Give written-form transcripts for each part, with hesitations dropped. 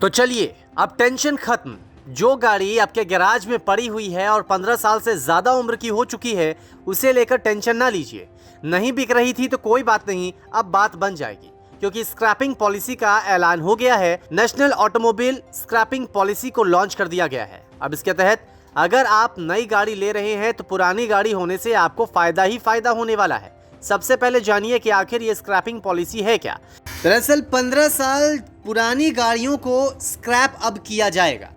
तो चलिए अब टेंशन खत्म। जो गाड़ी आपके गैराज में पड़ी हुई है और 15 साल से ज़्यादा उम्र की हो चुकी है, उसे लेकर टेंशन ना लीजिए। नहीं बिक रही थी तो कोई बात नहीं, अब बात बन जाएगी, क्योंकि स्क्रैपिंग पॉलिसी का ऐलान हो गया है। नेशनल ऑटोमोबाइल स्क्रैपिंग पॉलिसी को लॉन्च कर दिया गया है। अब इसके तहत अगर आप नई गाड़ी ले रहे हैं तो पुरानी गाड़ी होने से आपको फायदा ही फायदा होने वाला है। सबसे पहले जानिए कि आखिर ये स्क्रैपिंग पॉलिसी है क्या। दरअसल 15 साल पुरानी गाड़ियों को स्क्रैप अब किया जाएगा।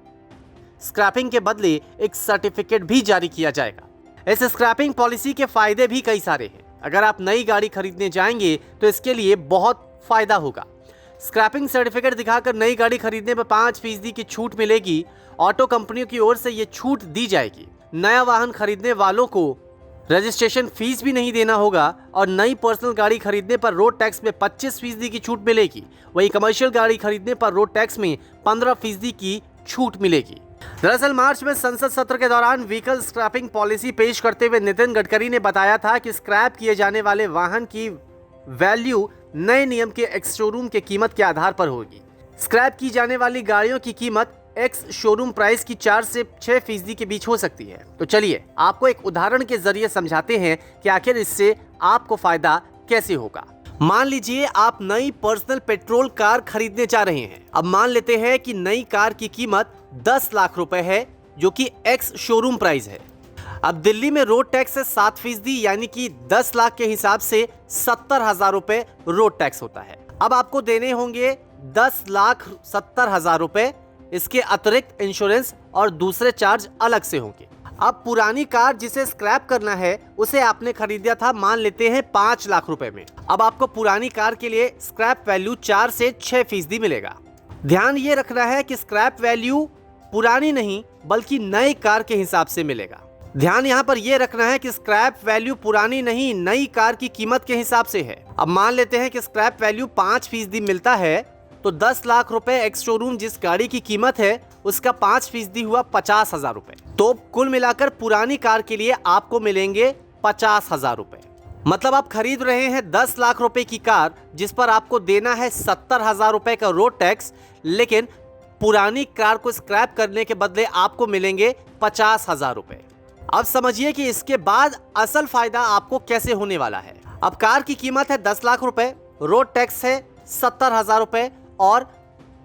स्क्रैपिंग के बदले एक सर्टिफिकेट भी जारी किया जाएगा। इस स्क्रैपिंग पॉलिसी के फायदे भी कई सारे हैं। अगर आप नई गाड़ी खरीदने जाएंगे तो इसके लिए बहुत फायदा होगा। स्क्रैपिंग सर्टिफिकेट दिखाकर नई गाड़ी खरीदने पर 5% की छूट मिलेगी। ऑटो कंपनियों की ओर से ये छूट दी जाएगी। नया वाहन खरीदने वालों को रजिस्ट्रेशन फीस भी नहीं देना होगा और नई पर्सनल गाड़ी खरीदने पर रोड टैक्स में 25% की छूट मिलेगी। वहीं कमर्शियल गाड़ी खरीदने पर रोड टैक्स में 15% की छूट मिलेगी। दरअसल मार्च में संसद सत्र के दौरान व्हीकल स्क्रैपिंग पॉलिसी पेश करते हुए नितिन गडकरी ने बताया था कि स्क्रैप किए जाने वाले वाहन की वैल्यू नए नियम के एक्स शोरूम के कीमत के आधार पर होगी। स्क्रैप की जाने वाली गाड़ियों की कीमत एक्स शोरूम प्राइस की 4 से 6% के बीच हो सकती है। तो चलिए आपको एक उदाहरण के जरिए समझाते हैं कि आखिर इससे आपको फायदा कैसे होगा। मान लीजिए आप नई पर्सनल पेट्रोल कार खरीदने जा रहे हैं। अब मान लेते हैं कि नई कार की कीमत 10 लाख रुपए है, जो कि एक्स शोरूम प्राइस है। अब दिल्ली में रोड टैक्स है 7%, यानी कि 10 लाख के हिसाब से 70,000 रुपए रोड टैक्स होता है। अब आपको देने होंगे 10,70,000 रुपए। इसके अतिरिक्त इंश्योरेंस और दूसरे चार्ज अलग से होंगे। अब पुरानी कार जिसे स्क्रैप करना है उसे आपने खरीदा था, मान लेते हैं 5 लाख रुपए में। अब आपको पुरानी कार के लिए स्क्रैप वैल्यू 4 से 6% मिलेगा। ध्यान ये रखना है कि स्क्रैप वैल्यू पुरानी नहीं बल्कि नई कार के हिसाब से मिलेगा। ध्यान यहाँ पर यह रखना है कि स्क्रैप वैल्यू पुरानी नहीं, नई कार की कीमत के हिसाब से है। अब मान लेते हैं कि स्क्रैप वैल्यू 5% मिलता है, तो 10 लाख रुपए एक्स शोरूम जिस गाड़ी की कीमत है उसका 5% हुआ 50,000 रुपए। तो कुल मिलाकर पुरानी कार के लिए आपको मिलेंगे 50,000 रुपए। मतलब आप खरीद रहे हैं 10 लाख रुपए की कार जिस पर आपको देना है 70,000 रुपए का रोड टैक्स, लेकिन पुरानी कार को स्क्रैप करने के बदले आपको मिलेंगे 50,000 रुपए। अब समझिए कि इसके बाद असल फायदा आपको कैसे होने वाला है। अब कार की कीमत है 10 लाख रुपए, रोड टैक्स है 70,000 रुपए और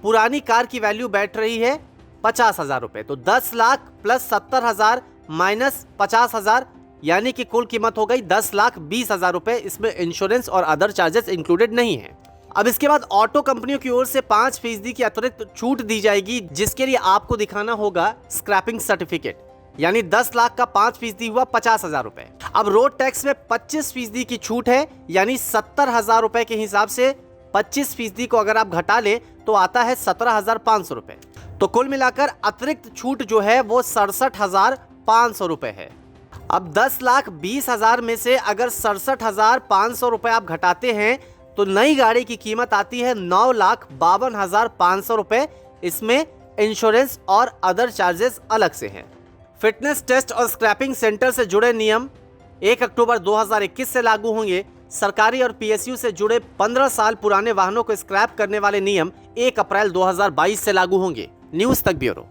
पुरानी कार की वैल्यू बैठ रही है 50,000 रुपए। तो 10 लाख प्लस 70,000 माइनस 50,000, यानी कि कुल कीमत हो गई 10,20,000 रुपए। इसमें इंश्योरेंस और अदर चार्जेस इंक्लूडेड नहीं है। अब इसके बाद ऑटो कंपनियों की ओर से 5% की अतिरिक्त छूट दी जाएगी, जिसके लिए आपको दिखाना होगा स्क्रैपिंग सर्टिफिकेट, यानी 10 लाख का 5% हुआ 50,000 रुपए। अब रोड टैक्स में 25% की छूट है, यानी 70,000 रुपए के हिसाब से 25% को अगर आप घटा ले तो आता है 17,500 रुपए। तो कुल मिलाकर अतिरिक्त छूट जो है वो 67,500 रुपए है। अब 10,20,000 में से अगर 67,500 रुपए आप घटाते हैं तो नई गाड़ी की कीमत आती है 9,52,500 रुपए। इसमें इंश्योरेंस और अदर चार्जेस अलग से हैं। फिटनेस टेस्ट और स्क्रैपिंग सेंटर से जुड़े नियम 1 अक्टूबर 2021 से लागू होंगे। सरकारी और पीएसयू से जुड़े 15 साल पुराने वाहनों को स्क्रैप करने वाले नियम 1 अप्रैल 2022 से लागू होंगे। न्यूज़ तक ब्यूरो।